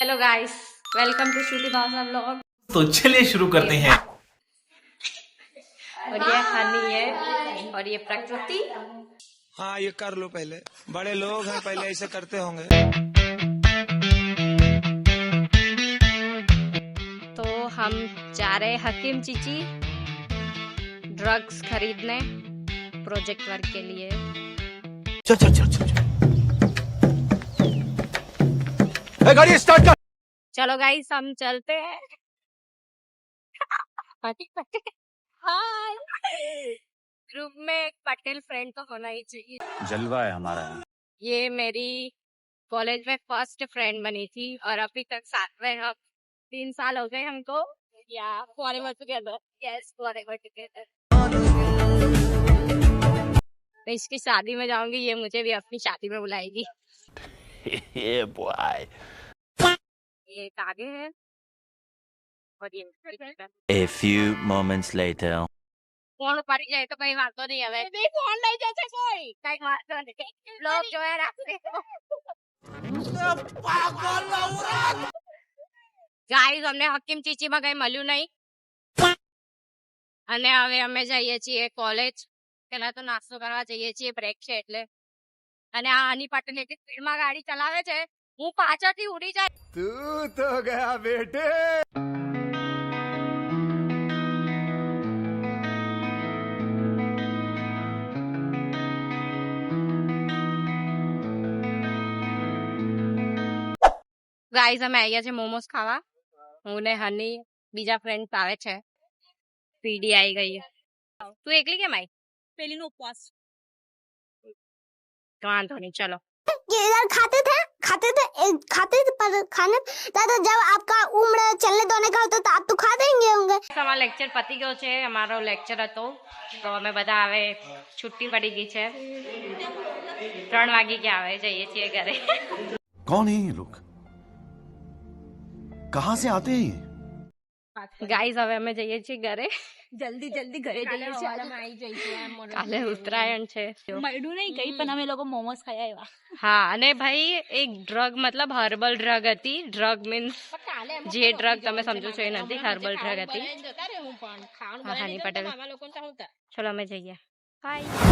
Hello guys, welcome to श्रुति भाषा vlog. तो चलिए शुरू करते हैं। और ये हनी है और ये प्रकृति। हाँ ये कर लो, पहले बड़े लोग हैं, पहले ऐसे करते होंगे। तो हम जा रहे हैं हकीम चीची ड्रग्स खरीदने प्रोजेक्ट वर्क के लिए। चल चल चल चल गाड़ी स्टार्ट कर। चलो गाइस हम चलते हैं। हाय, ग्रुप में एक पटेल फ्रेंड तो होना ही चाहिए। जलवा है हमारा। ये मेरी कॉलेज में फर्स्ट फ्रेंड बनी थी और अभी तक साथ में हम 3 साल हो गए हमको। या forever together. Yes, forever together. मैं इसकी शादी में जाऊंगी, ये मुझे भी अपनी शादी में बुलाएगी। ये बॉय। ये आगे है और ये A few moments later. Phone पड़ जाए तो कहीं बात तो नहीं है। नहीं फोन नहीं जैसे कोई कहीं बात तो नहीं। लोग जो है रास्ते गाइस हमने हकीम चीची में कहीं મળ્યું નહીં અને હવે અમે જઈએ છીએ કોલેજ। પેલા તો નાસ્તો કરવા જઈએ છીએ, બ્રેક છે એટલે। અને આ આની પાટણ એટલી સ્પીડમાં ગાડી ચલાવે છે, હું પાછળથી ઉડી જાય। तू तो गया बेटे। ગાઈસ અમે આવ્યા છે મોમોસ ખાવા। હું ને હની, બીજા ફ્રેન્ડ્સ આવે છે। પીડી આવી ગઈ છે। તું એકલી કેમ આવી? પેલીનો ઉપવાસ। વાંધો નહીં, ચલો। इधर खाते थे पर खाने दादा जब आपका उम्र चलने दोने का होता तो आप तो खा देंगे होंगे। અમારો લેક્ચર પતી ગયો છે। અમારો લેક્ચર હતો તો અમે બધા હવે છુટ્ટી પડી ગઈ છે। 3 વાગી ગયા, હવે જઈએ છીએ ઘરે। कौन है ये लोग? कहाँ से आते हैं ये? ગાઈસ હવે અમે જઈએ છીએ ઘરે। જલ્દી ઘરે જઈએ છીએ। કાલે ઉત્તરાયણ છે। મળ્યું નહીં કઈ પણ અમે લોકો મોમોસ ખાયા આવ્યા। હા, અને ભાઈ એક ડ્રગ મતલબ હર્બલ ડ્રગ હતી। ડ્રગ મીન્સ જે ડ્રગ તમે સમજો છો એ નથી, હર્બલ ડ્રગ હતી। હા, હની પટેલ। ચલો અમે જઈએ। બાય।